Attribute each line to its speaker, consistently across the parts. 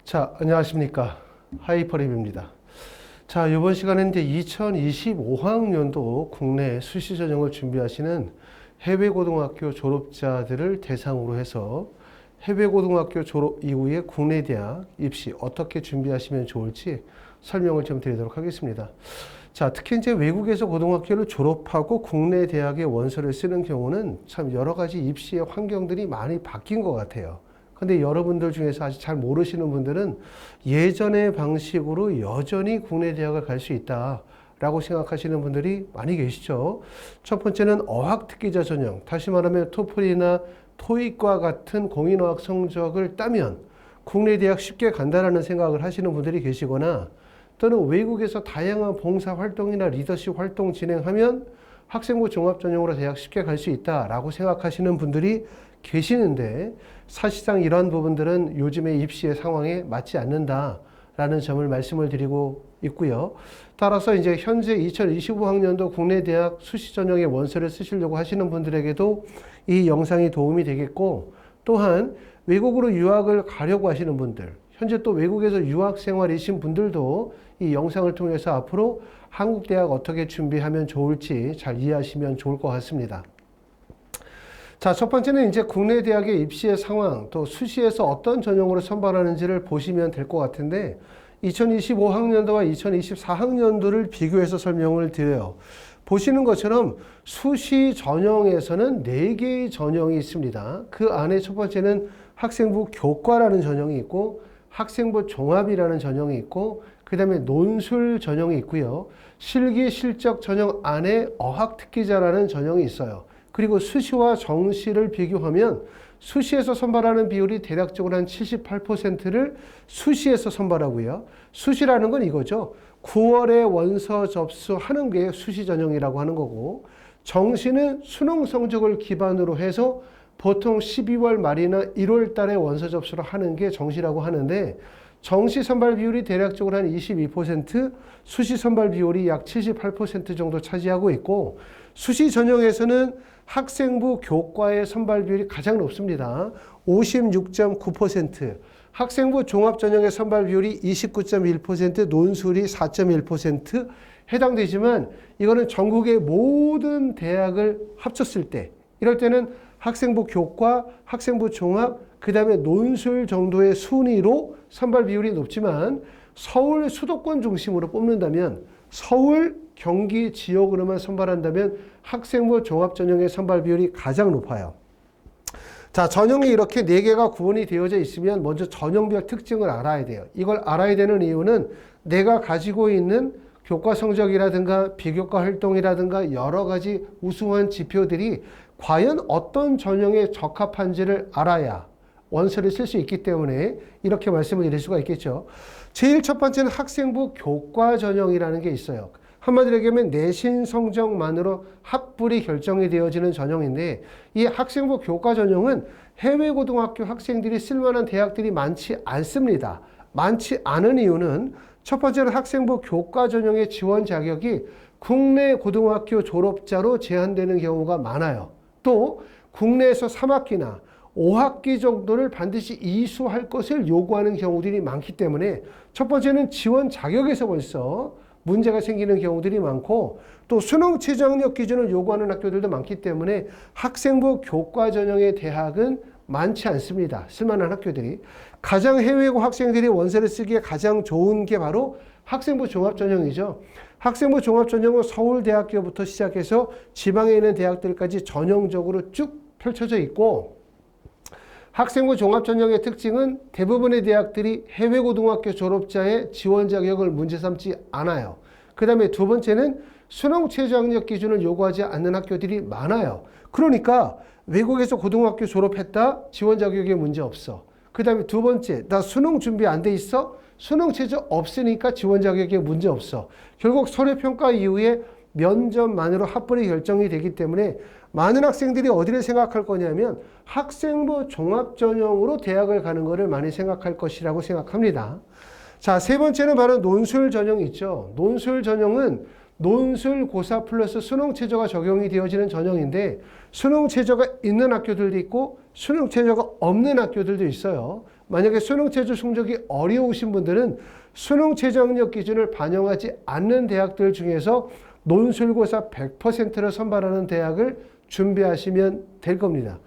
Speaker 1: 자, 안녕하십니까. 하이퍼랩입니다. 자, 이번 시간은 이제 2025학년도 국내 수시 전형을 준비하시는 해외고등학교 졸업자들을 대상으로 해서 해외고등학교 졸업 이후에 국내 대학 입시 어떻게 준비하시면 좋을지 설명을 좀 드리도록 하겠습니다. 자, 특히 이제 외국에서 고등학교를 졸업하고 국내 대학의 원서를 쓰는 경우는 참 여러 가지 입시의 환경들이 많이 바뀐 것 같아요. 근데 여러분들 중에서 아직 잘 모르시는 분들은 예전의 방식으로 여전히 국내 대학을 갈 수 있다라고 생각하시는 분들이 많이 계시죠. 첫 번째는 어학특기자 전형, 다시 말하면 토플이나 토익과 같은 공인어학 성적을 따면 국내 대학 쉽게 간다라는 생각을 하시는 분들이 계시거나, 또는 외국에서 다양한 봉사활동이나 리더십 활동 진행하면 학생부 종합전형으로 대학 쉽게 갈 수 있다라고 생각하시는 분들이 계시는데, 사실상 이러한 부분들은 요즘의 입시의 상황에 맞지 않는다라는 점을 말씀을 드리고 있고요. 따라서 이제 현재 2025학년도 국내 대학 수시 전형의 원서를 쓰시려고 하시는 분들에게도 이 영상이 도움이 되겠고, 또한 외국으로 유학을 가려고 하시는 분들, 현재 또 외국에서 유학 생활이신 분들도 이 영상을 통해서 앞으로 한국 대학 어떻게 준비하면 좋을지 잘 이해하시면 좋을 것 같습니다. 자, 첫 번째는 이제 국내 대학의 입시의 상황, 또 수시에서 어떤 전형으로 선발하는지를 보시면 될 것 같은데, 2025학년도와 2024학년도를 비교해서 설명을 드려요. 보시는 것처럼 수시 전형에서는 4개의 전형이 있습니다. 그 안에 첫 번째는 학생부 교과라는 전형이 있고, 학생부 종합이라는 전형이 있고, 그 다음에 논술 전형이 있고요. 실기 실적 전형 안에 어학특기자라는 전형이 있어요. 그리고 수시와 정시를 비교하면 수시에서 선발하는 비율이 대략적으로 한 78%를 수시에서 선발하고요. 수시라는 건 이거죠. 9월에 원서 접수하는 게 수시 전형이라고 하는 거고, 정시는 수능 성적을 기반으로 해서 보통 12월 말이나 1월 달에 원서 접수를 하는 게 정시라고 하는데, 정시 선발 비율이 대략적으로 한 22%, 수시 선발 비율이 약 78% 정도 차지하고 있고, 수시 전형에서는 학생부 교과의 선발 비율이 가장 높습니다. 56.9%, 학생부 종합 전형의 선발 비율이 29.1%, 논술이 4.1% 해당되지만, 이거는 전국의 모든 대학을 합쳤을 때, 이럴 때는 학생부 교과, 학생부 종합, 그 다음에 논술 정도의 순위로 선발 비율이 높지만, 서울 수도권 중심으로 뽑는다면, 서울, 경기 지역으로만 선발한다면 학생부 종합 전형의 선발 비율이 가장 높아요. 자, 전형이 이렇게 4개가 구분이 되어져 있으면 먼저 전형별 특징을 알아야 돼요. 이걸 알아야 되는 이유는 내가 가지고 있는 교과 성적이라든가 비교과 활동이라든가 여러 가지 우수한 지표들이 과연 어떤 전형에 적합한지를 알아야 원서를 쓸 수 있기 때문에 이렇게 말씀을 드릴 수가 있겠죠. 제일 첫 번째는 학생부 교과 전형이라는 게 있어요. 한마디로 얘기하면 내신 성적만으로 합불이 결정이 되어지는 전형인데, 이 학생부 교과 전형은 해외 고등학교 학생들이 쓸만한 대학들이 많지 않습니다. 많지 않은 이유는 첫 번째는 학생부 교과 전형의 지원 자격이 국내 고등학교 졸업자로 제한되는 경우가 많아요. 또 국내에서 3학기나 5학기 정도를 반드시 이수할 것을 요구하는 경우들이 많기 때문에 첫 번째는 지원 자격에서 벌써 문제가 생기는 경우들이 많고, 또 수능 최저학력 기준을 요구하는 학교들도 많기 때문에 학생부 교과 전형의 대학은 많지 않습니다. 쓸만한 학교들이. 가장 해외고 학생들이 원서를 쓰기에 가장 좋은 게 바로 학생부 종합 전형이죠. 학생부 종합 전형은 서울대학교부터 시작해서 지방에 있는 대학들까지 전형적으로 쭉 펼쳐져 있고, 학생부 종합 전형의 특징은 대부분의 대학들이 해외 고등학교 졸업자의 지원 자격을 문제 삼지 않아요. 그 다음에 두 번째는 수능 최저학력 기준을 요구하지 않는 학교들이 많아요. 그러니까 외국에서 고등학교 졸업했다, 지원 자격에 문제 없어. 그 다음에 두 번째, 나 수능 준비 안 돼 있어? 수능 최저 없으니까 지원 자격에 문제 없어. 결국 서류평가 이후에 면접만으로 합불이 결정이 되기 때문에 많은 학생들이 어디를 생각할 거냐면 학생부 종합 전형으로 대학을 가는 것을 많이 생각할 것이라고 생각합니다. 자, 세 번째는 바로 논술 전형이 있죠. 논술 전형은 논술 고사 플러스 수능 최저가 적용이 되어지는 전형인데, 수능 최저가 있는 학교들도 있고 수능 최저가 없는 학교들도 있어요. 만약에 수능 최저 성적이 어려우신 분들은 수능 최저 학력 기준을 반영하지 않는 대학들 중에서 논술고사 100%를 선발하는 대학을 준비하시면 될 겁니다.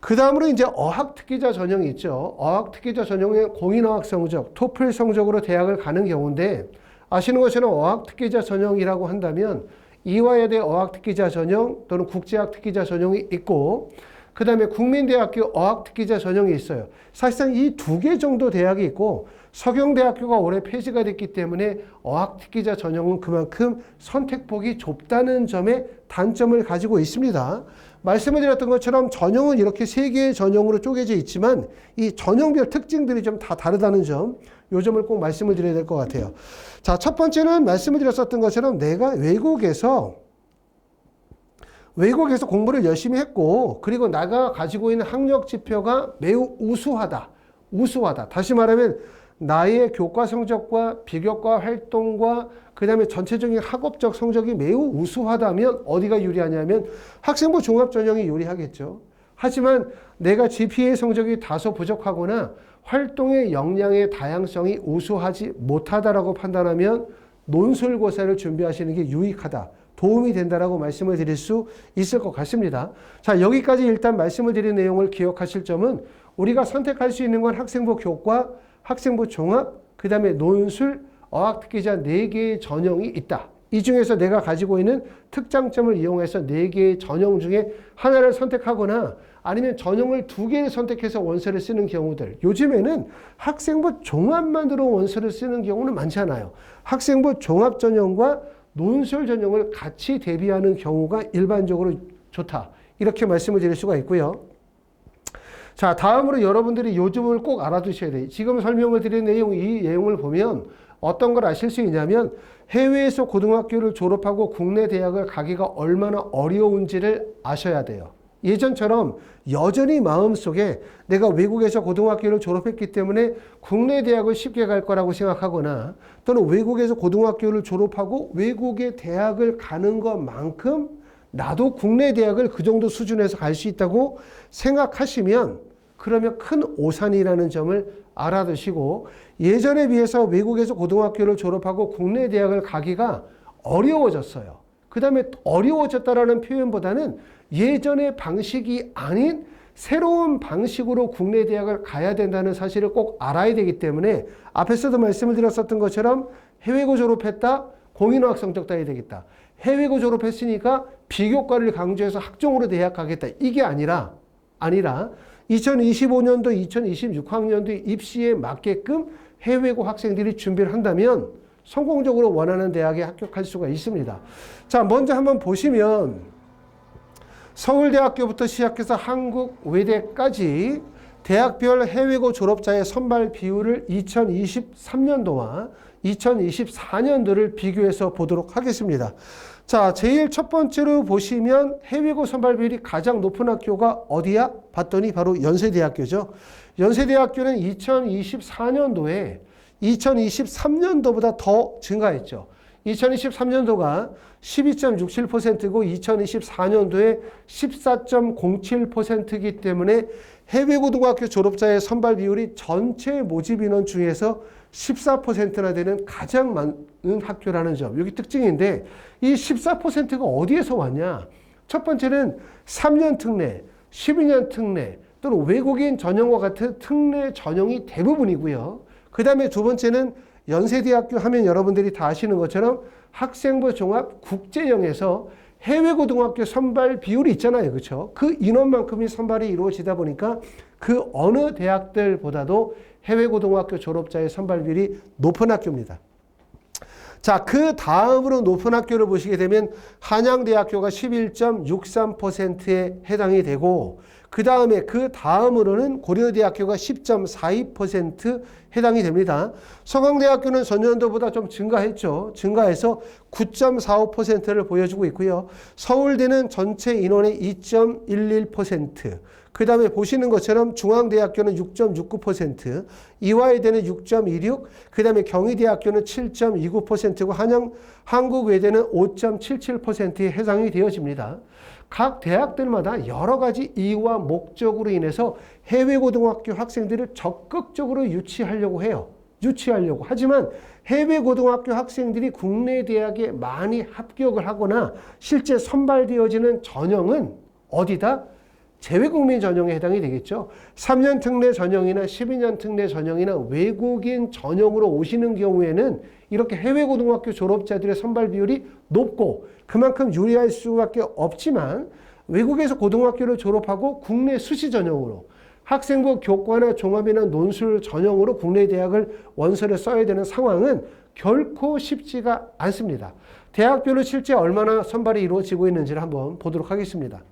Speaker 1: 그 다음으로 이제 어학특기자 전형이 있죠. 어학특기자 전형의 공인어학 성적, 토플 성적으로 대학을 가는 경우인데, 아시는 것처럼 어학특기자 전형이라고 한다면 이화여대 어학특기자 전형 또는 국제학특기자 전형이 있고, 그 다음에 국민대학교 어학특기자 전형이 있어요. 사실상 이 두 개 정도 대학이 있고, 서경대학교가 올해 폐지가 됐기 때문에 어학특기자 전형은 그만큼 선택폭이 좁다는 점에 단점을 가지고 있습니다. 말씀을 드렸던 것처럼 전형은 이렇게 세 개의 전형으로 쪼개져 있지만 이 전형별 특징들이 좀 다 다르다는 점, 이 점을 꼭 말씀을 드려야 될 것 같아요. 자, 첫 번째는 말씀을 드렸었던 것처럼 내가 외국에서 공부를 열심히 했고, 그리고 내가 가지고 있는 학력 지표가 매우 우수하다. 다시 말하면 나의 교과 성적과 비교과 활동과 그 다음에 전체적인 학업적 성적이 매우 우수하다면 어디가 유리하냐면 학생부 종합전형이 유리하겠죠. 하지만 내가 GPA 성적이 다소 부족하거나 활동의 역량의 다양성이 우수하지 못하다라고 판단하면 논술고사를 준비하시는 게 유익하다. 도움이 된다라고 말씀을 드릴 수 있을 것 같습니다. 자, 여기까지 일단 말씀을 드린 내용을 기억하실 점은 우리가 선택할 수 있는 건 학생부 교과, 학생부 종합, 그 다음에 논술, 어학특기자 4개의 전형이 있다. 이 중에서 내가 가지고 있는 특장점을 이용해서 4개의 전형 중에 하나를 선택하거나 아니면 전형을 2개를 선택해서 원서를 쓰는 경우들. 요즘에는 학생부 종합만으로 원서를 쓰는 경우는 많지 않아요. 학생부 종합 전형과 논술 전형을 같이 대비하는 경우가 일반적으로 좋다. 이렇게 말씀을 드릴 수가 있고요. 자, 다음으로 여러분들이 요즘을 꼭 알아두셔야 돼요. 지금 설명을 드린 이 내용을 보면 어떤 걸 아실 수 있냐면 해외에서 고등학교를 졸업하고 국내 대학을 가기가 얼마나 어려운지를 아셔야 돼요. 예전처럼 여전히 마음속에 내가 외국에서 고등학교를 졸업했기 때문에 국내 대학을 쉽게 갈 거라고 생각하거나 또는 외국에서 고등학교를 졸업하고 외국의 대학을 가는 것만큼 나도 국내 대학을 그 정도 수준에서 갈 수 있다고 생각하시면 그러면 큰 오산이라는 점을 알아두시고, 예전에 비해서 외국에서 고등학교를 졸업하고 국내 대학을 가기가 어려워졌어요. 그 다음에 어려워졌다라는 표현보다는 예전의 방식이 아닌 새로운 방식으로 국내 대학을 가야 된다는 사실을 꼭 알아야 되기 때문에 앞에서도 말씀을 드렸었던 것처럼 해외고 졸업했다, 공인어학 성적 따야 되겠다. 해외고 졸업했으니까 비교과를 강조해서 학종으로 대학 가겠다. 이게 아니라 2025년도, 2026학년도 입시에 맞게끔 해외고 학생들이 준비를 한다면 성공적으로 원하는 대학에 합격할 수가 있습니다. 자, 먼저 한번 보시면 서울대학교부터 시작해서 한국외대까지 대학별 해외고 졸업자의 선발 비율을 2023년도와 2024년도를 비교해서 보도록 하겠습니다. 자, 제일 첫 번째로 보시면 해외고 선발 비율이 가장 높은 학교가 어디야? 봤더니 바로 연세대학교죠. 연세대학교는 2024년도에 2023년도보다 더 증가했죠. 2023년도가 12.67%고 2024년도에 14.07%이기 때문에 해외고등학교 졸업자의 선발 비율이 전체 모집 인원 중에서 14%나 되는 가장 많은 학교라는 점. 여기 특징인데 이 14%가 어디에서 왔냐? 첫 번째는 3년 특례, 12년 특례 또는 외국인 전형과 같은 특례 전형이 대부분이고요. 그 다음에 두 번째는 연세대학교 하면 여러분들이 다 아시는 것처럼 학생부 종합 국제형에서 해외고등학교 선발 비율이 있잖아요. 그렇죠? 그 인원만큼이 선발이 이루어지다 보니까 그 어느 대학들보다도 해외고등학교 졸업자의 선발 비율이 높은 학교입니다. 자, 그 다음으로 높은 학교를 보시게 되면 한양대학교가 11.63%에 해당이 되고 그 다음으로는 고려대학교가 10.42% 해당이 됩니다. 서강대학교는 전년도보다 좀 증가했죠. 증가해서 9.45%를 보여주고 있고요. 서울대는 전체 인원의 2.11%, 그 다음에 보시는 것처럼 중앙대학교는 6.69%, 이화여대는 6.26%, 그 다음에 경희대학교는 7.29%고 한국외대는 5.77%에 해당이 되어집니다. 각 대학들마다 여러 가지 이유와 목적으로 인해서 해외고등학교 학생들을 적극적으로 유치하려고 해요. 하지만 해외고등학교 학생들이 국내 대학에 많이 합격을 하거나 실제 선발되어지는 전형은 어디다? 재외국민 전형에 해당이 되겠죠. 3년 특례 전형이나 12년 특례 전형이나 외국인 전형으로 오시는 경우에는 이렇게 해외고등학교 졸업자들의 선발 비율이 높고 그만큼 유리할 수밖에 없지만 외국에서 고등학교를 졸업하고 국내 수시 전형으로 학생부 교과나 종합이나 논술 전형으로 국내 대학을 원서를 써야 되는 상황은 결코 쉽지가 않습니다. 대학별로 실제 얼마나 선발이 이루어지고 있는지를 한번 보도록 하겠습니다.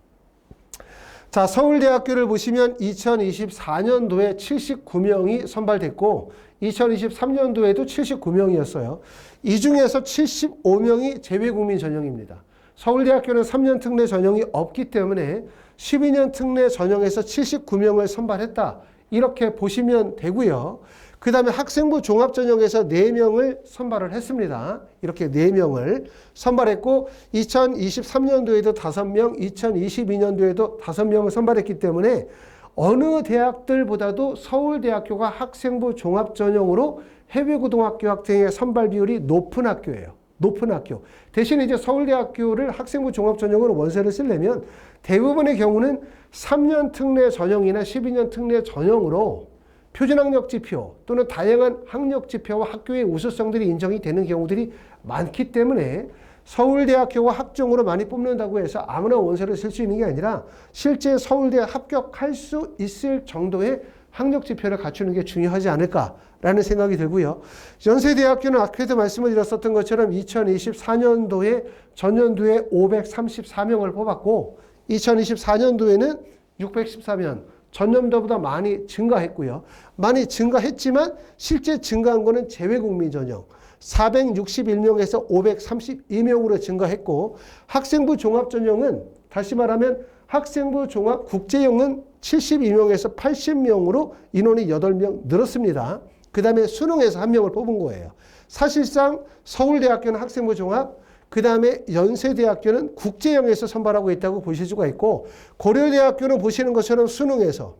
Speaker 1: 자, 서울대학교를 보시면 2024년도에 79명이 선발됐고 2023년도에도 79명이었어요. 이 중에서 75명이 재외국민 전형입니다. 서울대학교는 3년 특례 전형이 없기 때문에 12년 특례 전형에서 79명을 선발했다. 이렇게 보시면 되고요. 그 다음에 학생부 종합전형에서 4명을 선발을 했습니다. 이렇게 4명을 선발했고 2023년도에도 5명, 2022년도에도 5명을 선발했기 때문에 어느 대학들보다도 서울대학교가 학생부 종합전형으로 해외고등학교 학생의 선발 비율이 높은 학교예요. 높은 학교. 대신 이제 서울대학교를 학생부 종합전형으로 원서를 쓰려면 대부분의 경우는 3년 특례 전형이나 12년 특례 전형으로 표준학력 지표 또는 다양한 학력 지표와 학교의 우수성들이 인정이 되는 경우들이 많기 때문에 서울대학교가 학종으로 많이 뽑는다고 해서 아무나 원서를 쓸 수 있는 게 아니라 실제 서울대에 합격할 수 있을 정도의 학력 지표를 갖추는 게 중요하지 않을까라는 생각이 들고요. 연세대학교는 아까도 말씀을 드렸었던 것처럼 2024년도에 전년도에 534명을 뽑았고 2024년도에는 614명, 전년도보다 많이 증가했고요. 많이 증가했지만 실제 증가한 거는 재외국민 전형 461명에서 532명으로 증가했고 학생부 종합전형은 다시 말하면 학생부 종합 국제형은 72명에서 80명으로 인원이 8명 늘었습니다. 그 다음에 수능에서 1명을 뽑은 거예요. 사실상 서울대학교는 학생부 종합, 그 다음에 연세대학교는 국제형에서 선발하고 있다고 보실 수가 있고 고려대학교는 보시는 것처럼 수능에서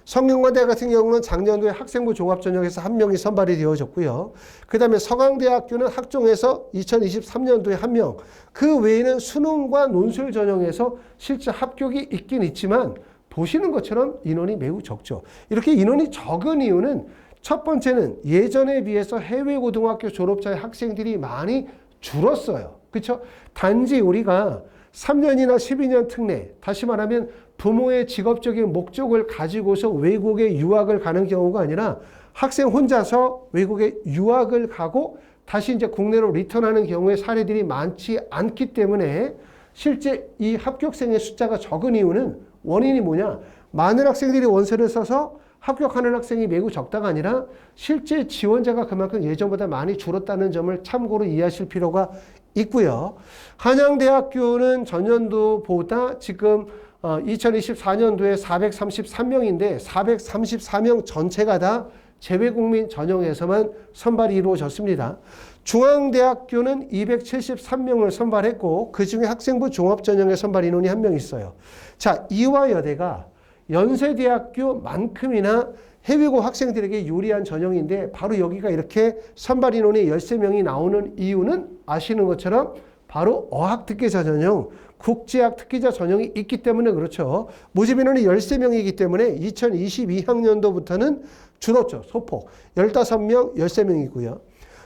Speaker 1: 성균관대 같은 경우는 작년도에 학생부 종합전형에서 1명이 선발이 되어졌고요. 그 다음에 서강대학교는 학종에서 2023년도에 1명, 그 외에는 수능과 논술 전형에서 실제 합격이 있긴 있지만 보시는 것처럼 인원이 매우 적죠. 이렇게 인원이 적은 이유는 첫 번째는 예전에 비해서 해외고등학교 졸업자의 학생들이 많이 줄었어요. 그렇죠? 단지 우리가 3년이나 12년 특례, 다시 말하면 부모의 직업적인 목적을 가지고서 외국에 유학을 가는 경우가 아니라 학생 혼자서 외국에 유학을 가고 다시 이제 국내로 리턴하는 경우의 사례들이 많지 않기 때문에 실제 이 합격생의 숫자가 적은 이유는 원인이 뭐냐? 많은 학생들이 원서를 써서 합격하는 학생이 매우 적다가 아니라 실제 지원자가 그만큼 예전보다 많이 줄었다는 점을 참고로 이해하실 필요가 있고요. 한양대학교는 전년도보다 지금 2024년도에 433명인데 434명 전체가 다 재외국민 전형에서만 선발이 이루어졌습니다. 중앙대학교는 273명을 선발했고 그중에 학생부 종합전형에 선발 인원이 1명 있어요. 자, 이화여대가 연세대학교만큼이나 해외고 학생들에게 유리한 전형인데 바로 여기가 이렇게 선발 인원이 13명이 나오는 이유는 아시는 것처럼 바로 어학특기자 전형, 국제학 특기자 전형이 있기 때문에 그렇죠. 모집 인원이 13명이기 때문에 2022학년도부터는 줄었죠. 소폭. 15명, 13명이고요.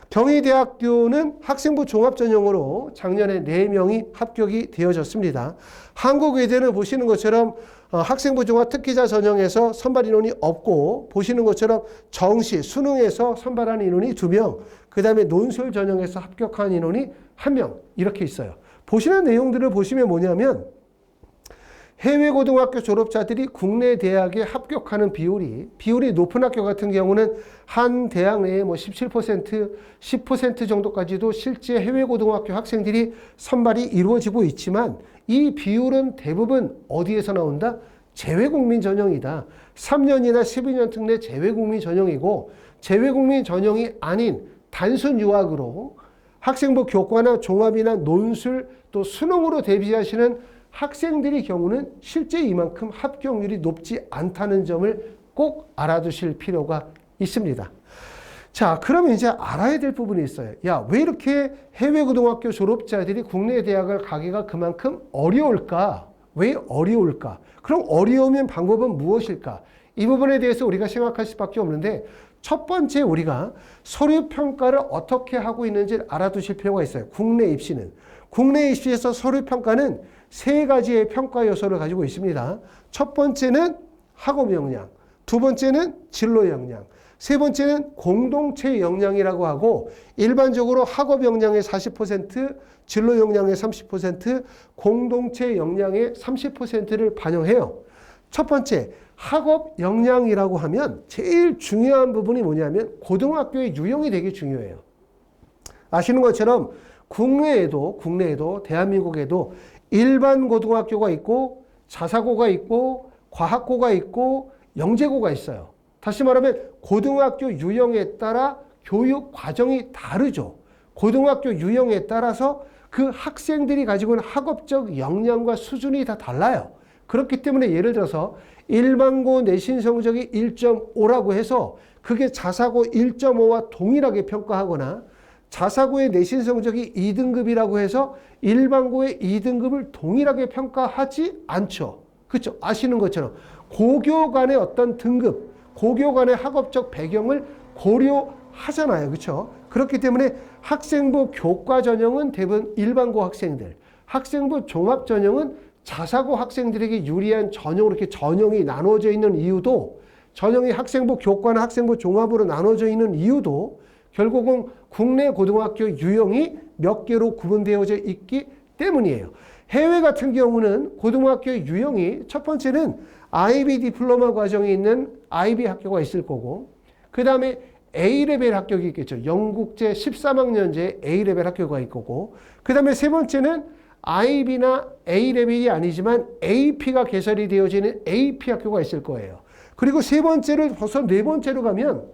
Speaker 1: 경희대학교는 학생부 종합전형으로 작년에 4명이 합격이 되어졌습니다. 한국외대는 보시는 것처럼 학생부 종합 특기자 전형에서 선발 인원이 없고 보시는 것처럼 정시, 수능에서 선발한 인원이 2명, 그 다음에 논술 전형에서 합격한 인원이 1명 이렇게 있어요. 보시는 내용들을 보시면 뭐냐면 해외고등학교 졸업자들이 국내 대학에 합격하는 비율이 높은 학교 같은 경우는 한 대학 내에 뭐 17%, 10% 정도까지도 실제 해외고등학교 학생들이 선발이 이루어지고 있지만 이 비율은 대부분 어디에서 나온다? 재외국민 전형이다. 3년이나 12년 특례 재외국민 전형이고 재외국민 전형이 아닌 단순 유학으로 학생부 교과나 종합이나 논술 또 수능으로 대비하시는 학생들의 경우는 실제 이만큼 합격률이 높지 않다는 점을 꼭 알아두실 필요가 있습니다. 자, 그러면 이제 알아야 될 부분이 있어요. 야, 왜 이렇게 해외 고등학교 졸업자들이 국내 대학을 가기가 그만큼 어려울까? 왜 어려울까? 그럼 어려우면 방법은 무엇일까? 이 부분에 대해서 우리가 생각할 수밖에 없는데 첫 번째 우리가 서류 평가를 어떻게 하고 있는지 알아두실 필요가 있어요. 국내 입시는. 국내 입시에서 서류 평가는 세 가지의 평가 요소를 가지고 있습니다. 첫 번째는 학업 역량, 두 번째는 진로 역량, 세 번째는 공동체 역량이라고 하고 일반적으로 학업 역량의 40%, 진로 역량의 30%, 공동체 역량의 30%를 반영해요. 첫 번째, 학업 역량이라고 하면 제일 중요한 부분이 뭐냐면 고등학교의 유형이 되게 중요해요. 아시는 것처럼 국내에도 대한민국에도 일반 고등학교가 있고 자사고가 있고 과학고가 있고 영재고가 있어요. 다시 말하면 고등학교 유형에 따라 교육 과정이 다르죠. 고등학교 유형에 따라서 그 학생들이 가지고 있는 학업적 역량과 수준이 다 달라요. 그렇기 때문에 예를 들어서 일반고 내신 성적이 1.5라고 해서 그게 자사고 1.5와 동일하게 평가하거나 자사고의 내신 성적이 2등급이라고 해서 일반고의 2등급을 동일하게 평가하지 않죠. 그렇죠? 아시는 것처럼 고교 간의 어떤 등급, 고교 간의 학업적 배경을 고려하잖아요. 그렇죠? 그렇기 때문에 학생부 교과 전형은 대부분 일반고 학생들, 학생부 종합 전형은 자사고 학생들에게 유리한 전형으로 이렇게 전형이 나눠져 있는 이유도 전형이 학생부 교과나 학생부 종합으로 나눠져 있는 이유도 결국은 국내 고등학교 유형이 몇 개로 구분되어져 있기 때문이에요. 해외 같은 경우는 고등학교 유형이 첫 번째는 IB 디플로마 과정이 있는 IB 학교가 있을 거고 그 다음에 A레벨 학교가 있겠죠. 영국제 13학년제 A레벨 학교가 있고 그 다음에 세 번째는 IB나 A레벨이 아니지만 AP가 개설이 되어지는 AP 학교가 있을 거예요. 그리고 세 번째를 벌써 네 번째로 가면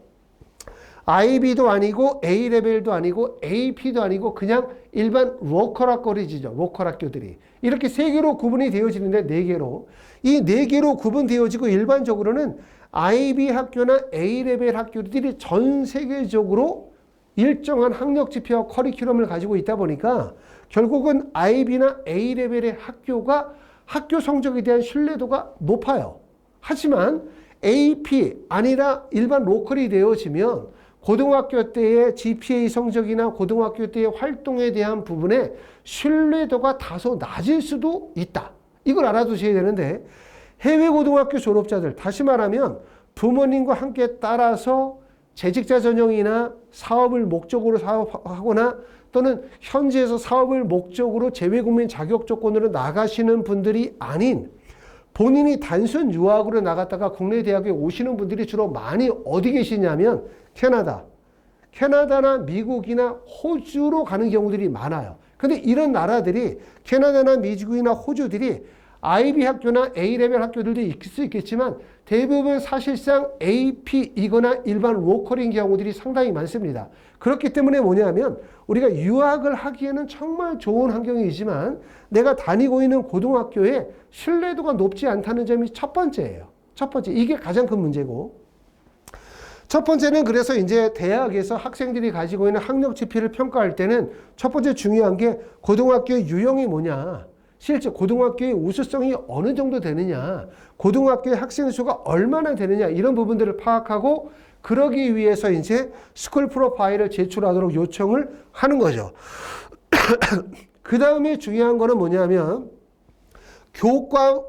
Speaker 1: IB도 아니고 A레벨도 아니고 AP도 아니고 그냥 일반 로컬 학교들이죠. 로컬 학교들이. 이렇게 세 개로 구분이 되어지는데 네 개로. 이 네 개로 구분되어지고 일반적으로는 IB 학교나 A레벨 학교들이 전 세계적으로 일정한 학력 지표와 커리큘럼을 가지고 있다 보니까 결국은 IB나 A레벨의 학교가 학교 성적에 대한 신뢰도가 높아요. 하지만 AP 아니라 일반 로컬이 되어지면 고등학교 때의 GPA 성적이나 고등학교 때의 활동에 대한 부분에 신뢰도가 다소 낮을 수도 있다. 이걸 알아두셔야 되는데 해외 고등학교 졸업자들, 다시 말하면 부모님과 함께 따라서 재직자 전형이나 사업을 목적으로 사업하거나 또는 현지에서 사업을 목적으로 재외국민 자격 조건으로 나가시는 분들이 아닌 본인이 단순 유학으로 나갔다가 국내 대학에 오시는 분들이 주로 많이 어디 계시냐면 캐나다나 미국이나 호주로 가는 경우들이 많아요. 근데 이런 나라들이 캐나다나 미국이나 호주들이 IB 학교나 A레벨 학교들도 있을 수 있겠지만 대부분 사실상 AP이거나 일반 로컬인 경우들이 상당히 많습니다. 그렇기 때문에 뭐냐면 우리가 유학을 하기에는 정말 좋은 환경이지만 내가 다니고 있는 고등학교에 신뢰도가 높지 않다는 점이 첫 번째예요. 첫 번째. 이게 가장 큰 문제고. 첫 번째는 그래서 이제 대학에서 학생들이 가지고 있는 학력 지표를 평가할 때는 첫 번째 중요한 게 고등학교의 유형이 뭐냐. 실제 고등학교의 우수성이 어느 정도 되느냐. 고등학교의 학생 수가 얼마나 되느냐. 이런 부분들을 파악하고 그러기 위해서 이제 스쿨 프로파일을 제출하도록 요청을 하는 거죠. 그 다음에 중요한 거는 뭐냐면 교과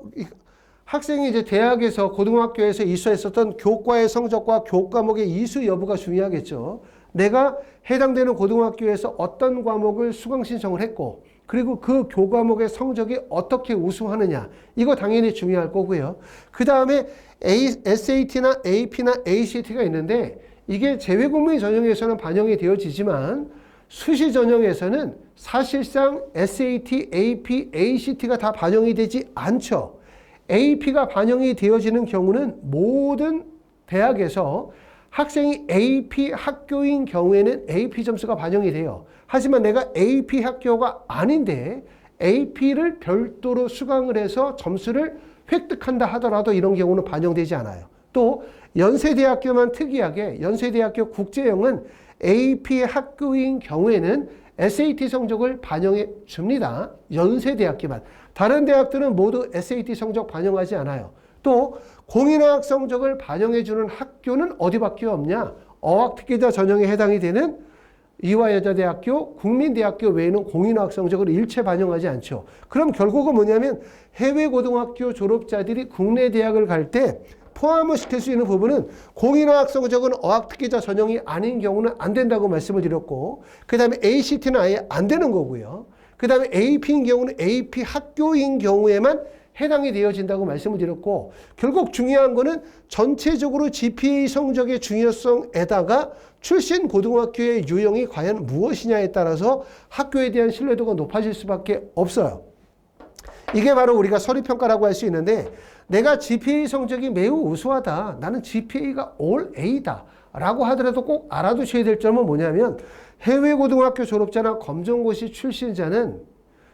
Speaker 1: 학생이 이제 대학에서 고등학교에서 이수했었던 교과의 성적과 교과목의 이수 여부가 중요하겠죠. 내가 해당되는 고등학교에서 어떤 과목을 수강 신청을 했고 그리고 그 교과목의 성적이 어떻게 우수하느냐. 이거 당연히 중요할 거고요. 그 다음에 SAT나 AP나 ACT가 있는데 이게 재외국민 전형에서는 반영이 되어지지만 수시 전형에서는 사실상 SAT, AP, ACT가 다 반영이 되지 않죠. AP가 반영이 되어지는 경우는 모든 대학에서 학생이 AP 학교인 경우에는 AP 점수가 반영이 돼요. 하지만 내가 AP 학교가 아닌데 AP를 별도로 수강을 해서 점수를 획득한다 하더라도 이런 경우는 반영되지 않아요. 또 연세대학교만 특이하게 연세대학교 국제형은 AP 학교인 경우에는 SAT 성적을 반영해 줍니다. 연세대학교만. 다른 대학들은 모두 SAT 성적 반영하지 않아요. 또 공인어학 성적을 반영해주는 학교는 어디밖에 없냐? 어학특기자 전형에 해당이 되는 이화여자대학교, 국민대학교 외에는 공인어학 성적을 일체 반영하지 않죠. 그럼 결국은 뭐냐면 해외 고등학교 졸업자들이 국내 대학을 갈 때 포함을 시킬 수 있는 부분은 공인어학 성적은 어학특기자 전형이 아닌 경우는 안 된다고 말씀을 드렸고, 그 다음에 ACT는 아예 안 되는 거고요. 그 다음에 AP인 경우는 AP 학교인 경우에만 해당이 되어진다고 말씀을 드렸고, 결국 중요한 거는 전체적으로 GPA 성적의 중요성에다가 출신 고등학교의 유형이 과연 무엇이냐에 따라서 학교에 대한 신뢰도가 높아질 수밖에 없어요. 이게 바로 우리가 서류평가라고 할 수 있는데, 내가 GPA 성적이 매우 우수하다, 나는 GPA가 all A다 라고 하더라도 꼭 알아두셔야 될 점은 뭐냐면, 해외 고등학교 졸업자나 검정고시 출신자는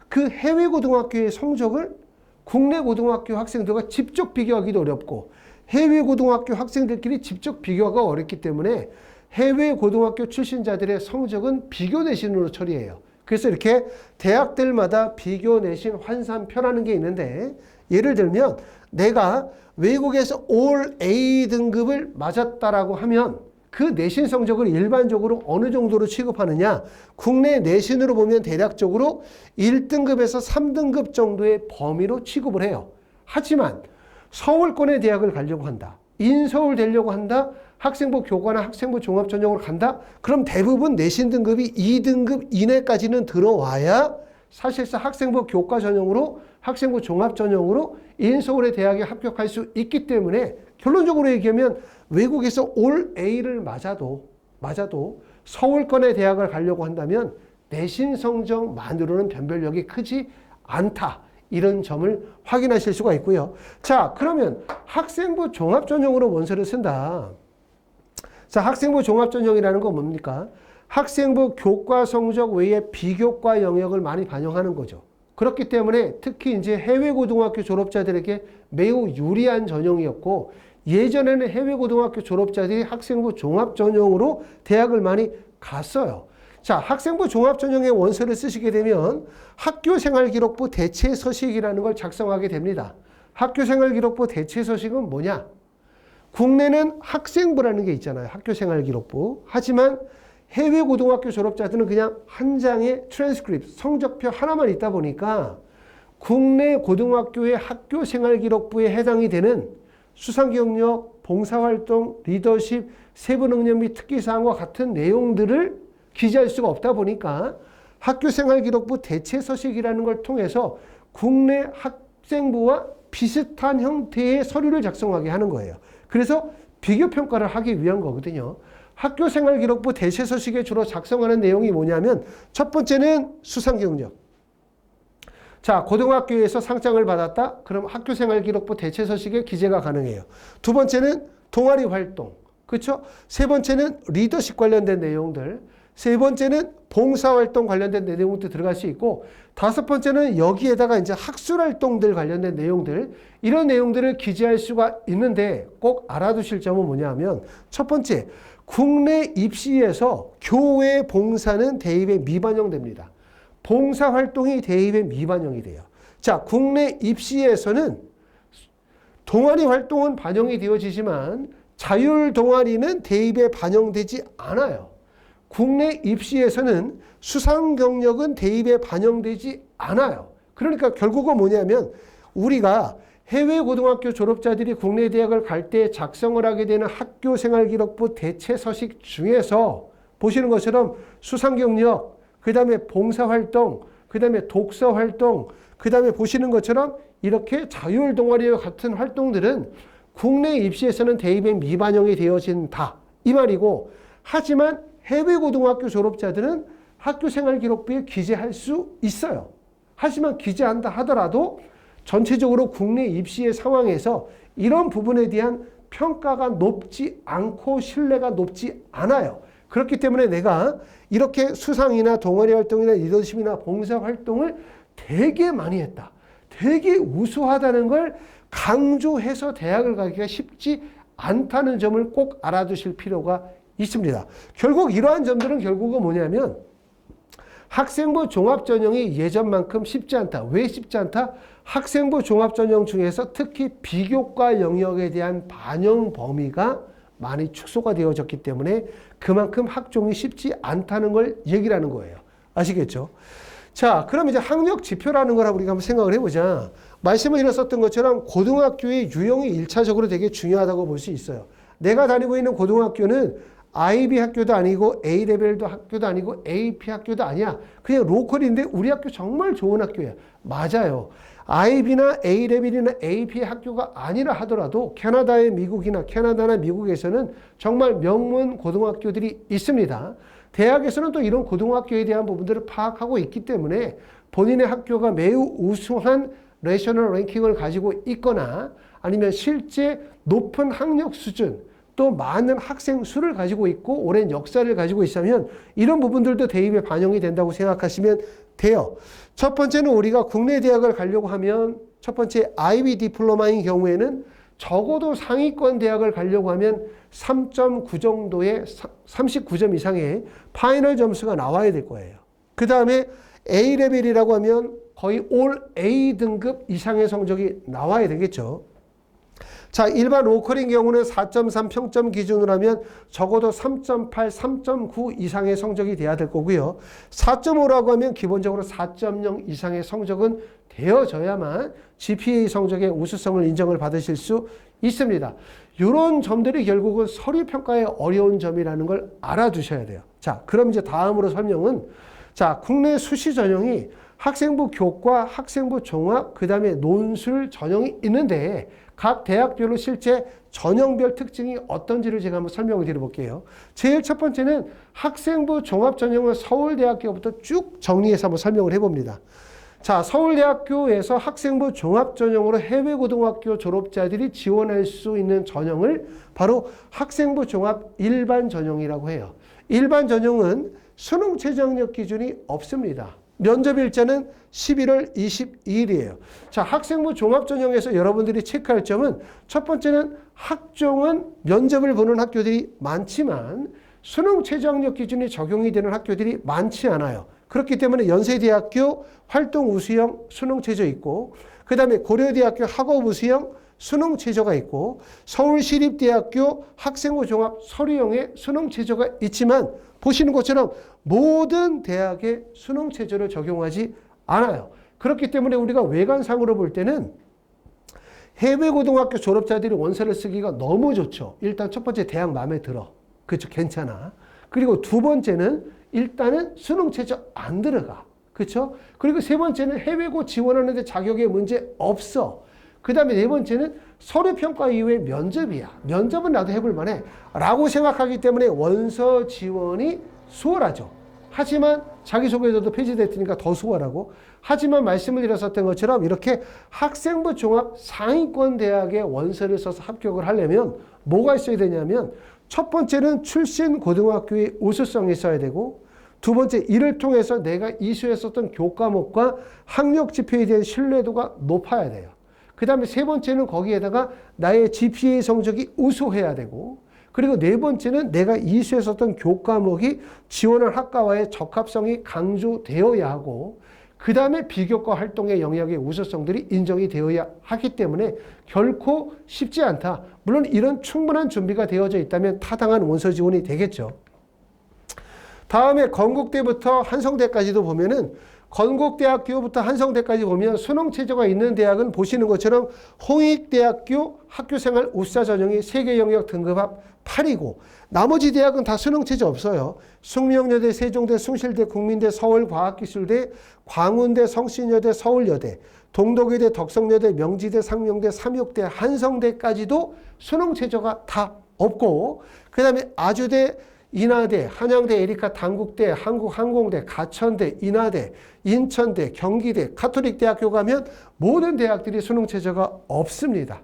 Speaker 1: 그 해외 고등학교의 성적을 국내 고등학교 학생들과 직접 비교하기도 어렵고 해외 고등학교 학생들끼리 직접 비교가 어렵기 때문에 해외 고등학교 출신자들의 성적은 비교 내신으로 처리해요. 그래서 이렇게 대학들마다 비교 내신 환산표라는 게 있는데, 예를 들면 내가 외국에서 all A 등급을 맞았다라고 하면 그 내신 성적을 일반적으로 어느 정도로 취급하느냐, 국내 내신으로 보면 대략적으로 1등급에서 3등급 정도의 범위로 취급을 해요. 하지만 서울권의 대학을 가려고 한다, 인서울 되려고 한다, 학생부 교과나 학생부 종합전형으로 간다, 그럼 대부분 내신 등급이 2등급 이내까지는 들어와야 사실상 학생부 교과 전형으로 학생부 종합 전형으로 인서울의 대학에 합격할 수 있기 때문에 결론적으로 얘기하면 외국에서 all A를 맞아도 서울권의 대학을 가려고 한다면 내신 성적만으로는 변별력이 크지 않다. 이런 점을 확인하실 수가 있고요. 자, 그러면 학생부 종합 전형으로 원서를 쓴다. 자, 학생부 종합 전형이라는 건 뭡니까? 학생부 교과 성적 외에 비교과 영역을 많이 반영하는 거죠. 그렇기 때문에 특히 이제 해외 고등학교 졸업자들에게 매우 유리한 전형이었고, 예전에는 해외 고등학교 졸업자들이 학생부 종합 전형으로 대학을 많이 갔어요. 자, 학생부 종합 전형의 원서를 쓰시게 되면 학교생활기록부 대체서식이라는 걸 작성하게 됩니다. 학교생활기록부 대체서식은 뭐냐? 국내는 학생부라는 게 있잖아요. 학교생활기록부. 하지만 해외 고등학교 졸업자들은 그냥 한 장의 트랜스크립트, 성적표 하나만 있다 보니까 국내 고등학교의 학교생활기록부에 해당이 되는 수상경력, 봉사활동, 리더십, 세부능력 및 특기사항과 같은 내용들을 기재할 수가 없다 보니까 학교생활기록부 대체서식이라는 걸 통해서 국내 학생부와 비슷한 형태의 서류를 작성하게 하는 거예요. 그래서 비교평가를 하기 위한 거거든요. 학교생활기록부 대체서식에 주로 작성하는 내용이 뭐냐면, 첫 번째는 수상경력. 자, 고등학교에서 상장을 받았다? 그럼 학교생활기록부 대체서식에 기재가 가능해요. 두 번째는 동아리 활동. 그렇죠? 세 번째는 리더십 관련된 내용들. 세 번째는 봉사활동 관련된 내용도 들어갈 수 있고, 다섯 번째는 여기에다가 이제 학술활동들 관련된 내용들, 이런 내용들을 기재할 수가 있는데 꼭 알아두실 점은 뭐냐면, 첫 번째, 국내 입시에서 교회 봉사는 대입에 미반영됩니다. 봉사활동이 대입에 미반영이 돼요. 자, 국내 입시에서는 동아리 활동은 반영이 되어지지만 자율 동아리는 대입에 반영되지 않아요. 국내 입시에서는 수상 경력은 대입에 반영되지 않아요. 그러니까 결국은 뭐냐면, 우리가 해외 고등학교 졸업자들이 국내 대학을 갈 때 작성을 하게 되는 학교생활기록부 대체서식 중에서 보시는 것처럼 수상 경력, 그 다음에 봉사활동, 그 다음에 독서활동, 그 다음에 보시는 것처럼 이렇게 자율 동아리와 같은 활동들은 국내 입시에서는 대입에 미반영이 되어진다, 이 말이고, 하지만 해외 고등학교 졸업자들은 학교생활기록부에 기재할 수 있어요. 하지만 기재한다 하더라도 전체적으로 국내 입시의 상황에서 이런 부분에 대한 평가가 높지 않고 신뢰가 높지 않아요. 그렇기 때문에 내가 이렇게 수상이나 동아리 활동이나 리더십이나 봉사 활동을 되게 많이 했다. 되게 우수하다는 걸 강조해서 대학을 가기가 쉽지 않다는 점을 꼭 알아두실 필요가 있습니다. 결국 이러한 점들은 결국은 뭐냐면 학생부 종합전형이 예전만큼 쉽지 않다. 왜 쉽지 않다? 학생부 종합전형 중에서 특히 비교과 영역에 대한 반영 범위가 많이 축소가 되어졌기 때문에 그만큼 학종이 쉽지 않다는 걸 얘기를 하는 거예요. 아시겠죠? 자, 그럼 이제 학력 지표라는 걸 우리가 한번 생각을 해보자. 말씀을 드렸었던 것처럼 고등학교의 유형이 1차적으로 되게 중요하다고 볼 수 있어요. 내가 다니고 있는 고등학교는 IB 학교도 아니고 A레벨도 학교도 아니고 AP 학교도 아니야. 그냥 로컬인데 우리 학교 정말 좋은 학교야. 맞아요. IB나 A레벨이나 AP 학교가 아니라 하더라도 캐나다의 미국이나 캐나다나 미국에서는 정말 명문 고등학교들이 있습니다. 대학에서는 또 이런 고등학교에 대한 부분들을 파악하고 있기 때문에 본인의 학교가 매우 우수한 내셔널 랭킹을 가지고 있거나 아니면 실제 높은 학력 수준 또 많은 학생 수를 가지고 있고 오랜 역사를 가지고 있으면 이런 부분들도 대입에 반영이 된다고 생각하시면 돼요. 첫 번째는 우리가 국내 대학을 가려고 하면 첫 번째 IB 디플로마인 경우에는 적어도 상위권 대학을 가려고 하면 3.9 정도의 39점 이상의 파이널 점수가 나와야 될 거예요. 그 다음에 A레벨이라고 하면 거의 올 A 등급 이상의 성적이 나와야 되겠죠. 자, 일반 로컬인 경우는 4.3 평점 기준으로 하면 적어도 3.8, 3.9 이상의 성적이 돼야 될 거고요. 4.5라고 하면 기본적으로 4.0 이상의 성적은 되어져야만 GPA 성적의 우수성을 인정을 받으실 수 있습니다. 이런 점들이 결국은 서류 평가의 어려운 점이라는 걸 알아두셔야 돼요. 자, 그럼 이제 다음으로 설명은 자, 국내 수시 전형이 학생부 교과, 학생부 종합, 그 다음에 논술 전형이 있는데 각 대학별로 실제 전형별 특징이 어떤지를 제가 한번 설명을 드려볼게요. 제일 첫 번째는 학생부 종합 전형을 서울대학교부터 쭉 정리해서 한번 설명을 해봅니다. 자, 서울대학교에서 학생부 종합 전형으로 해외고등학교 졸업자들이 지원할 수 있는 전형을 바로 학생부 종합 일반 전형이라고 해요. 일반 전형은 수능 최저학력 기준이 없습니다. 면접 일자는 11월 22일이에요. 자, 학생부 종합전형에서 여러분들이 체크할 점은 첫 번째는 학종은 면접을 보는 학교들이 많지만 수능 최저학력 기준이 적용이 되는 학교들이 많지 않아요. 그렇기 때문에 연세대학교 활동 우수형 수능 최저 있고 그 다음에 고려대학교 학업 우수형 수능 최저가 있고 서울시립대학교 학생부 종합 서류형의 수능 최저가 있지만 보시는 것처럼 모든 대학의 수능 최저를 적용하지 않아요. 그렇기 때문에 우리가 외관상으로 볼 때는 해외고등학교 졸업자들이 원서를 쓰기가 너무 좋죠. 일단 첫 번째 대학 마음에 들어. 그렇죠. 괜찮아. 그리고 두 번째는 일단은 수능 최저 안 들어가. 그렇죠. 그리고 세 번째는 해외고 지원하는데 자격에 문제 없어. 그 다음에 네 번째는 서류평가 이후에 면접이야. 면접은 나도 해볼 만해. 라고 생각하기 때문에 원서 지원이 수월하죠. 하지만 자기소개서도 폐지됐으니까 더 수월하고 하지만 말씀을 드렸었던 것처럼 이렇게 학생부 종합 상위권 대학에 원서를 써서 합격을 하려면 뭐가 있어야 되냐면 첫 번째는 출신 고등학교의 우수성이 있어야 되고 두 번째 이를 통해서 내가 이수했었던 교과목과 학력 지표에 대한 신뢰도가 높아야 돼요. 그 다음에 세 번째는 거기에다가 나의 GPA 성적이 우수해야 되고 그리고 네 번째는 내가 이수했었던 교과목이 지원할 학과와의 적합성이 강조되어야 하고 그 다음에 비교과 활동의 영역의 우수성들이 인정이 되어야 하기 때문에 결코 쉽지 않다. 물론 이런 충분한 준비가 되어져 있다면 타당한 원서 지원이 되겠죠. 다음에 건국대부터 한성대까지도 보면은 건국대학교부터 한성대까지 보면 수능 최저가 있는 대학은 보시는 것처럼 홍익대학교 학교생활 우수자 전형이 세계 영역 등급합 8이고 나머지 대학은 다 수능 최저 없어요. 숙명여대, 세종대, 숭실대, 국민대, 서울과학기술대, 광운대, 성신여대, 서울여대, 동덕여대, 덕성여대, 명지대, 상명대, 삼육대, 한성대까지도 수능 최저가 다 없고 그 다음에 아주대, 인하대, 한양대, 에리카, 단국대, 한국항공대, 가천대, 인하대, 인천대, 경기대, 가톨릭대학교 가면 모든 대학들이 수능 최저가 없습니다.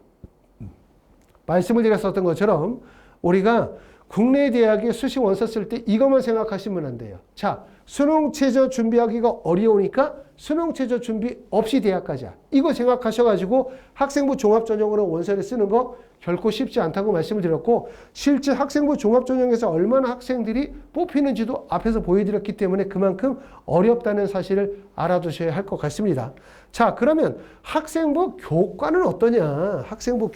Speaker 1: 말씀을 드렸었던 것처럼 우리가 국내 대학에 수시 원서 쓸 때 이것만 생각하시면 안 돼요. 자, 수능 최저 준비하기가 어려우니까 수능 최저 준비 없이 대학 가자. 이거 생각하셔가지고 학생부 종합전형으로 원서를 쓰는 거 결코 쉽지 않다고 말씀을 드렸고, 실제 학생부 종합전형에서 얼마나 학생들이 뽑히는지도 앞에서 보여드렸기 때문에 그만큼 어렵다는 사실을 알아두셔야 할 것 같습니다. 자, 그러면 학생부 교과는 어떠냐? 학생부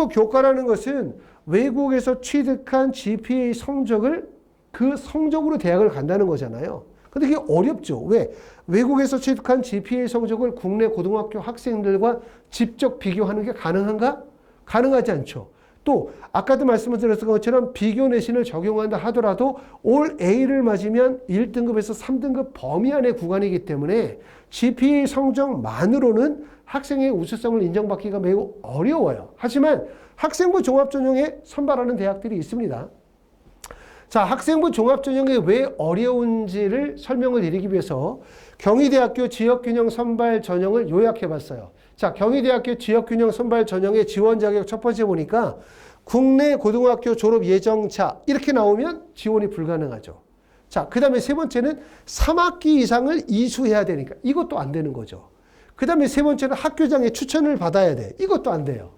Speaker 1: 교과라는 것은 외국에서 취득한 GPA 성적을 그 성적으로 대학을 간다는 거잖아요. 근데 이게 어렵죠. 왜? 외국에서 취득한 GPA 성적을 국내 고등학교 학생들과 직접 비교하는 게 가능한가? 가능하지 않죠. 또 아까도 말씀을 드렸던 것처럼 비교 내신을 적용한다 하더라도 올 A를 맞으면 1등급에서 3등급 범위 안의 구간이기 때문에 GPA 성적만으로는 학생의 우수성을 인정받기가 매우 어려워요. 하지만 학생부 종합전형에 선발하는 대학들이 있습니다. 자, 학생부 종합전형이 왜 어려운지를 설명을 드리기 위해서 경희대학교 지역균형 선발 전형을 요약해봤어요. 자, 경희대학교 지역균형 선발 전형의 지원 자격 첫 번째 보니까 국내 고등학교 졸업 예정자 이렇게 나오면 지원이 불가능하죠. 자, 그 다음에 세 번째는 3학기 이상을 이수해야 되니까 이것도 안 되는 거죠. 그 다음에 세 번째는 학교장의 추천을 받아야 돼. 이것도 안 돼요.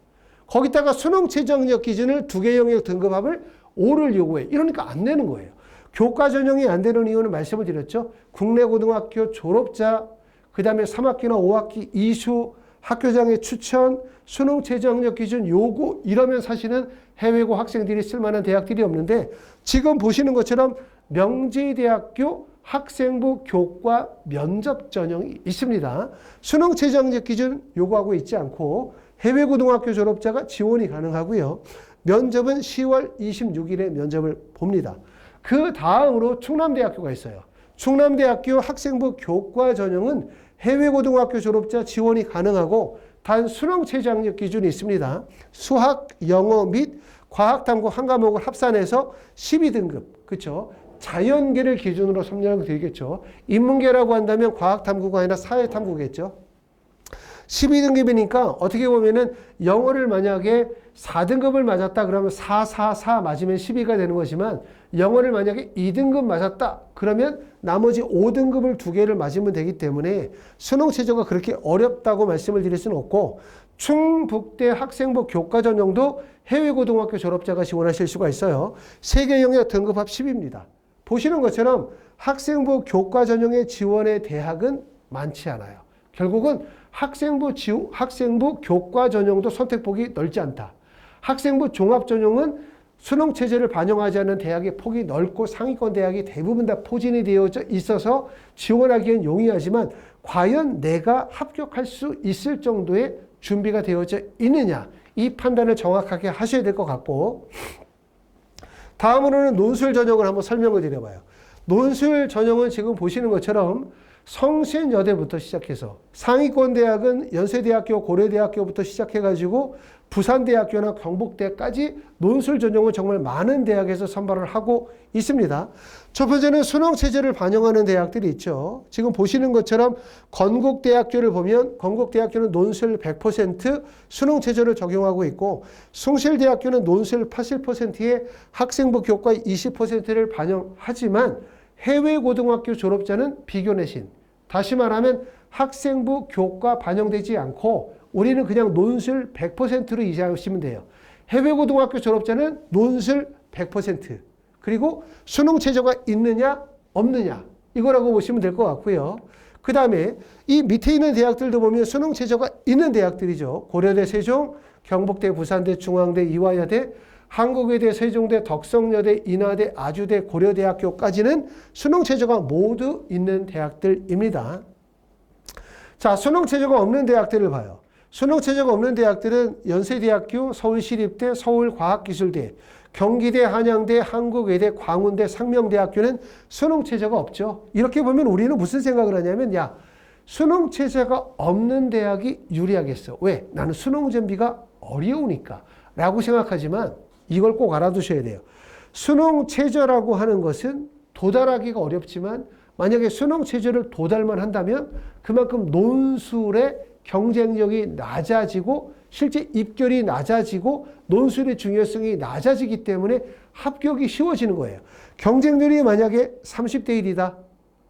Speaker 1: 거기다가 수능 최저학력 기준을 2개 영역 등급합을 5를 요구해. 이러니까 안 되는 거예요. 교과 전형이 안 되는 이유는 말씀을 드렸죠. 국내 고등학교 졸업자, 그 다음에 3학기나 5학기 이수, 학교장의 추천, 수능 최저학력 기준 요구 이러면 사실은 해외고 학생들이 쓸만한 대학들이 없는데 지금 보시는 것처럼 명지대학교 학생부 교과 면접 전형이 있습니다. 수능 최저학력 기준 요구하고 있지 않고 해외 고등학교 졸업자가 지원이 가능하고요. 면접은 10월 26일에 면접을 봅니다. 그 다음으로 충남대학교가 있어요. 충남대학교 학생부 교과 전형은 해외 고등학교 졸업자 지원이 가능하고 단 수능 최저학력 기준이 있습니다. 수학, 영어 및 과학 탐구 한 과목을 합산해서 12등급. 그렇죠? 자연계를 기준으로 설명드리겠죠. 인문계라고 한다면 과학 탐구가 아니라 사회 탐구겠죠. 12등급이니까 어떻게 보면은 영어를 만약에 4등급을 맞았다 그러면 4, 4, 4 맞으면 12가 되는 거지만 영어를 만약에 2등급 맞았다 그러면 나머지 5등급을 2개를 맞으면 되기 때문에 수능 최저가 그렇게 어렵다고 말씀을 드릴 수는 없고 충북대 학생부 교과 전형도 해외 고등학교 졸업자가 지원하실 수가 있어요. 3개 영역 등급합 10입니다. 보시는 것처럼 학생부 교과 전형의 지원의 대학은 많지 않아요. 결국은 학생부 교과 전형도 선택폭이 넓지 않다. 학생부 종합 전형은 수능 체제를 반영하지 않는 대학의 폭이 넓고 상위권 대학이 대부분 다 포진이 되어져 있어서 지원하기엔 용이하지만 과연 내가 합격할 수 있을 정도의 준비가 되어져 있느냐 이 판단을 정확하게 하셔야 될 것 같고 다음으로는 논술 전형을 한번 설명을 드려봐요. 논술 전형은 지금 보시는 것처럼 성신여대부터 시작해서 상위권 대학은 연세대학교, 고려대학교부터 시작해가지고 부산대학교나 경북대까지 논술 전형은 정말 많은 대학에서 선발을 하고 있습니다. 첫 번째는 수능 체제를 반영하는 대학들이 있죠. 지금 보시는 것처럼 건국대학교를 보면 건국대학교는 논술 100% 수능 체제를 적용하고 있고 숭실대학교는 논술 80%의 학생부 교과 20%를 반영하지만 해외 고등학교 졸업자는 비교 내신, 다시 말하면 학생부 교과 반영되지 않고 우리는 그냥 논술 100%로 이해하시면 돼요. 해외 고등학교 졸업자는 논술 100%, 그리고 수능 최저가 있느냐 없느냐 이거라고 보시면 될 것 같고요. 그 다음에 이 밑에 있는 대학들도 보면 수능 최저가 있는 대학들이죠. 고려대, 세종, 경북대, 부산대, 중앙대, 이화여대, 한국외대, 세종대, 덕성여대, 인하대, 아주대, 고려대학교까지는 수능 최저가 모두 있는 대학들입니다. 자, 수능 최저가 없는 대학들을 봐요. 수능 최저가 없는 대학들은 연세대학교, 서울시립대, 서울과학기술대, 경기대, 한양대, 한국외대, 광운대, 상명대학교는 수능 최저가 없죠. 이렇게 보면 우리는 무슨 생각을 하냐면 야, 수능 최저가 없는 대학이 유리하겠어. 왜? 나는 수능 준비가 어려우니까 라고 생각하지만 이걸 꼭 알아두셔야 돼요. 수능 최저라고 하는 것은 도달하기가 어렵지만 만약에 수능 최저를 도달만 한다면 그만큼 논술의 경쟁력이 낮아지고 실제 입결이 낮아지고 논술의 중요성이 낮아지기 때문에 합격이 쉬워지는 거예요. 경쟁률이 만약에 30대 1이다.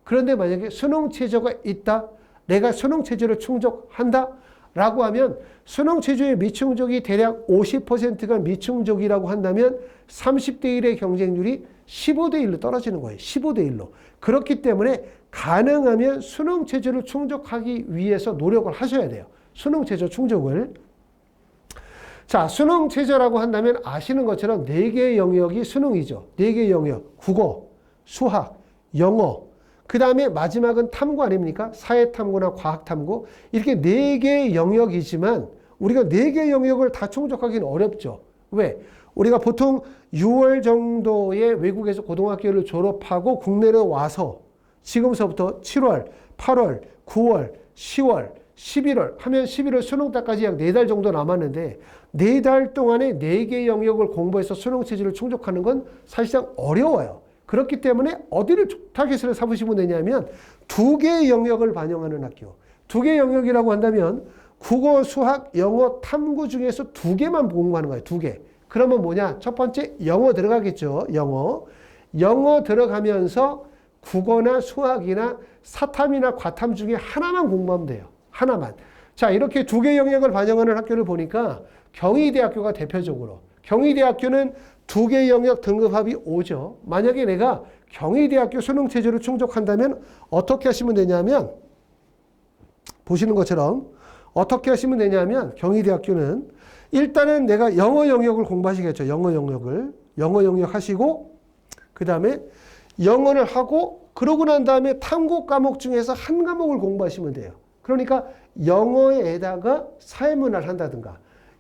Speaker 1: 그런데 만약에 수능 최저가 있다. 내가 수능 최저를 충족한다. 라고 하면 수능 최저의 미충족이 대략 50%가 미충족이라고 한다면 30대 1의 경쟁률이 15대 1로 떨어지는 거예요. 15대 1로. 그렇기 때문에 가능하면 수능 최저를 충족하기 위해서 노력을 하셔야 돼요. 수능 최저 충족을. 자, 수능 최저라고 한다면 아시는 것처럼 4개의 영역이 수능이죠. 4개의 영역. 국어, 수학, 영어, 그 다음에 마지막은 탐구 아닙니까? 사회탐구나 과학탐구. 이렇게 4개의 영역이지만 우리가 4개의 영역을 다 충족하기는 어렵죠. 왜? 우리가 보통 6월 정도에 외국에서 고등학교를 졸업하고 국내로 와서 지금서부터 7월, 8월, 9월, 10월, 11월 하면 11월 수능달까지 약 4달 정도 남았는데 4달 동안에 4개의 영역을 공부해서 수능 체제를 충족하는 건 사실상 어려워요. 그렇기 때문에 어디를 타겟으로 삼으시면 되냐면 2개의 영역을 반영하는 학교. 2개의 영역이라고 한다면 국어, 수학, 영어, 탐구 중에서 2개만 공부하는 거예요. 2개. 그러면 뭐냐? 첫 번째 영어 들어가겠죠. 영어. 영어 들어가면서 국어나 수학이나 사탐이나 과탐 중에 하나만 공부하면 돼요. 하나만. 자, 이렇게 2개 영역을 반영하는 학교를 보니까 경희대학교가 대표적으로. 경희대학교는 2개 영역 등급합이 5죠. 만약에 내가 경희대학교 수능 체제를 충족한다면 어떻게 하시면 되냐면 보시는 것처럼 어떻게 하시면 되냐면 경희대학교는 일단은 내가 영어 영역을 공부하시겠죠. 영어 영역을. 영어 영역 하시고 그 다음에 영어를 하고 그러고 난 다음에 탐구 과목 중에서 한 과목을 공부하시면 돼요. 그러니까 영어에다가 사회문화를 한다든가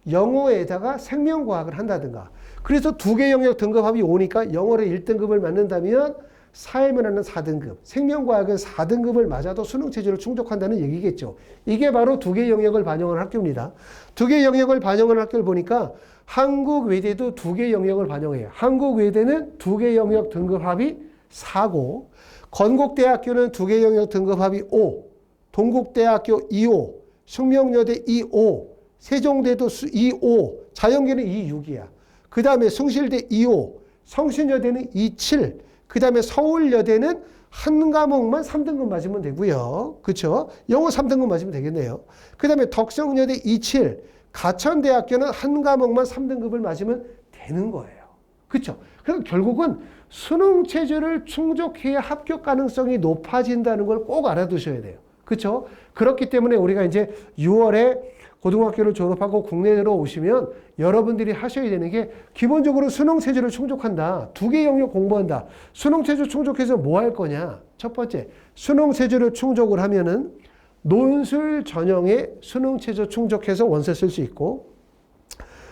Speaker 1: 영어에다가 생명과학을 한다든가 그래서 2개 영역 등급합이 오니까 영어를 1등급을 맞는다면 사회문화는 4등급, 생명과학은 4등급을 맞아도 수능 체제를 충족한다는 얘기겠죠. 이게 바로 2개 영역을 반영한 학교입니다. 2개 영역을 반영한 학교를 보니까 한국외대도 2개 영역을 반영해요. 한국외대는 2개 영역 등급합이 4고 건국대학교는 2개 영역 등급합이 5, 동국대학교 2.5, 숙명여대 2.5, 세종대도 2.5, 자연계는 2.6이야. 그 다음에 숭실대 2.5, 성신여대는 2.7, 그 다음에 서울여대는 한 과목만 3등급 맞으면 되고요. 그렇죠? 영어 3등급 맞으면 되겠네요. 그 다음에 덕성여대 2.7, 가천대학교는 한 과목만 3등급을 맞으면 되는 거예요. 그렇죠? 그래서 결국은 수능 체제를 충족해야 합격 가능성이 높아진다는 걸 꼭 알아두셔야 돼요. 그렇죠? 그렇기 때문에 우리가 이제 6월에 고등학교를 졸업하고 국내로 오시면 여러분들이 하셔야 되는 게 기본적으로 수능 체제를 충족한다. 2개 영역 공부한다. 수능 체제 충족해서 뭐 할 거냐? 첫 번째, 수능 체제를 충족을 하면은 논술 전형의 수능 체제 충족해서 원서 쓸 수 있고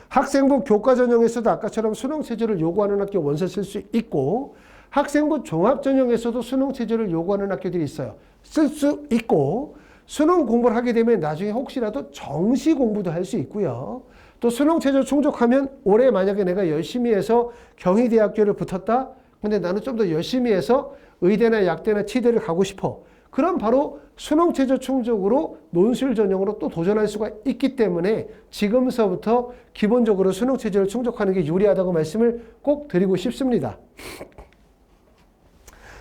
Speaker 1: 학생부 교과 전형에서도 아까처럼 수능 체제를 요구하는 학교 원서 쓸 수 있고 학생부 종합 전형에서도 수능 체제를 요구하는 학교들이 있어요. 쓸 수 있고 수능 공부를 하게 되면 나중에 혹시라도 정시 공부도 할 수 있고요. 또 수능 체제 충족하면 올해 만약에 내가 열심히 해서 경희대학교를 붙었다. 근데 나는 좀 더 열심히 해서 의대나 약대나 치대를 가고 싶어. 그럼 바로 수능 체제 충족으로 논술 전형으로 또 도전할 수가 있기 때문에 지금서부터 기본적으로 수능 체제를 충족하는 게 유리하다고 말씀을 꼭 드리고 싶습니다.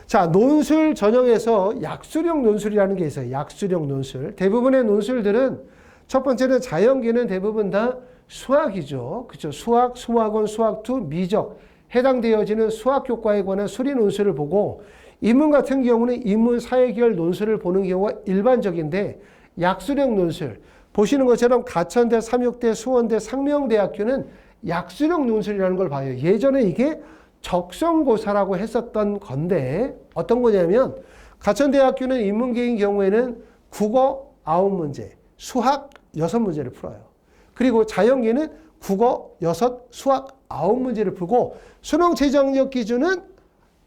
Speaker 1: 자, 논술 전형에서 약수령 논술이라는 게 있어요. 약수령 논술. 대부분의 논술들은 첫 번째는 자연계는 대부분 다 수학이죠. 그렇죠? 수학, 수학원, 수학2, 미적. 해당되어지는 수학교과에 관한 수리 논술을 보고 인문 같은 경우는 인문 사회계열 논술을 보는 경우가 일반적인데 약수령 논술. 보시는 것처럼 가천대, 삼육대, 수원대, 상명대학교는 약수령 논술이라는 걸 봐요. 예전에 이게 적성고사라고 했었던 건데 어떤 거냐면 가천대학교는 인문계인 경우에는 국어 9문제, 수학 6문제를 풀어요. 그리고 자연계는 국어 6, 수학 9문제를 풀고 수능 최저학력 기준은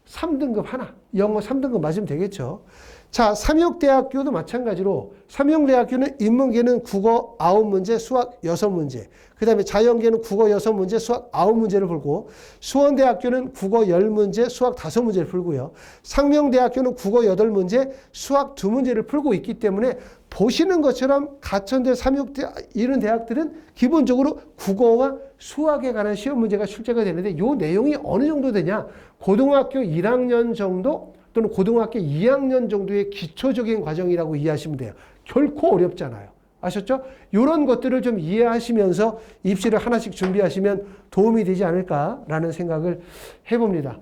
Speaker 1: 3등급 하나, 영어 3등급 맞으면 되겠죠. 자, 삼육대학교도 마찬가지로 삼육대학교는 인문계는 국어 9문제, 수학 6문제, 그 다음에 자연계는 국어 6문제, 수학 9문제를 풀고 수원대학교는 국어 10문제, 수학 5문제를 풀고요. 상명대학교는 국어 8문제, 수학 2문제를 풀고 있기 때문에 보시는 것처럼 가천대, 삼육대 이런 대학들은 기본적으로 국어와 수학에 관한 시험 문제가 출제가 되는데 이 내용이 어느 정도 되냐? 고등학교 1학년 정도 또는 고등학교 2학년 정도의 기초적인 과정이라고 이해하시면 돼요. 결코 어렵잖아요. 아셨죠? 이런 것들을 좀 이해하시면서 입시를 하나씩 준비하시면 도움이 되지 않을까라는 생각을 해봅니다.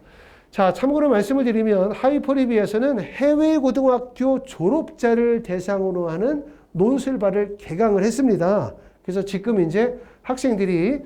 Speaker 1: 자, 참고로 말씀을 드리면 하이퍼리비에서는 해외 고등학교 졸업자를 대상으로 하는 논술반을 개강을 했습니다. 그래서 지금 이제 학생들이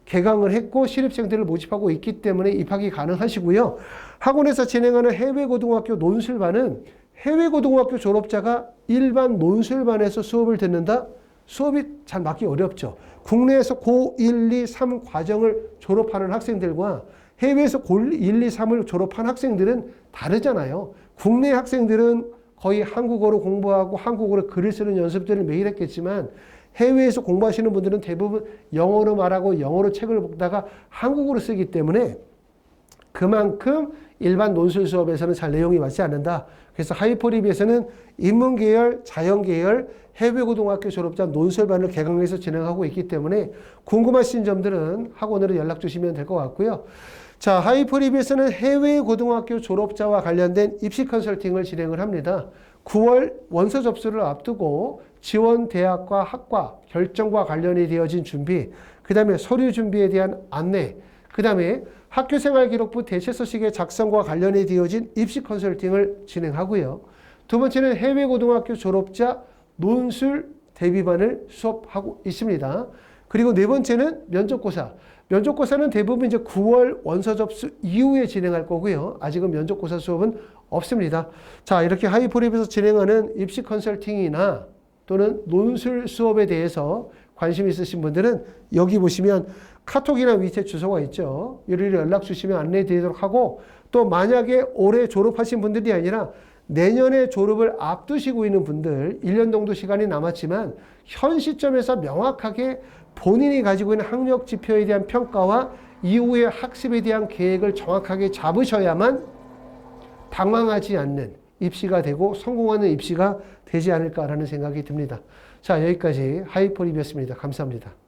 Speaker 1: 개강을 했고 신입생들을 모집하고 있기 때문에 입학이 가능하시고요. 학원에서 진행하는 해외고등학교 논술반은 해외고등학교 졸업자가 일반 논술반에서 수업을 듣는다? 수업이 잘 맞기 어렵죠. 국내에서 고 1, 2, 3 과정을 졸업하는 학생들과 해외에서 고 1, 2, 3을 졸업한 학생들은 다르잖아요. 국내 학생들은 거의 한국어로 공부하고 한국어로 글을 쓰는 연습들을 매일 했겠지만 해외에서 공부하시는 분들은 대부분 영어로 말하고 영어로 책을 보다가 한국어로 쓰기 때문에 그만큼 일반 논술 수업에서는 잘 내용이 맞지 않는다. 그래서 하이퍼리비에서는 인문계열, 자연계열, 해외고등학교 졸업자 논술반을 개강해서 진행하고 있기 때문에 궁금하신 점들은 학원으로 연락 주시면 될 것 같고요. 자, 하이퍼리비에서는 해외고등학교 졸업자와 관련된 입시 컨설팅을 진행을 합니다. 9월 원서 접수를 앞두고 지원 대학과 학과 결정과 관련이 되어진 준비, 그 다음에 서류 준비에 대한 안내, 그 다음에 학교생활기록부 대체서식의 작성과 관련이 되어진 입시 컨설팅을 진행하고요. 두 번째는 해외고등학교 졸업자 논술 대비반을 수업하고 있습니다. 그리고 네 번째는 면접고사. 면접고사는 대부분 이제 9월 원서 접수 이후에 진행할 거고요. 아직은 면접고사 수업은 없습니다. 자, 이렇게 하이퍼립에서 진행하는 입시 컨설팅이나 또는 논술 수업에 대해서 관심 있으신 분들은 여기 보시면 카톡이나 밑에 주소가 있죠. 이리로 연락 주시면 안내 드리도록 하고 또 만약에 올해 졸업하신 분들이 아니라 내년에 졸업을 앞두시고 있는 분들 1년 정도 시간이 남았지만 현 시점에서 명확하게 본인이 가지고 있는 학력 지표에 대한 평가와 이후의 학습에 대한 계획을 정확하게 잡으셔야만 당황하지 않는 입시가 되고 성공하는 입시가 되지 않을까라는 생각이 듭니다. 자, 여기까지 하이퍼립이었습니다. 감사합니다.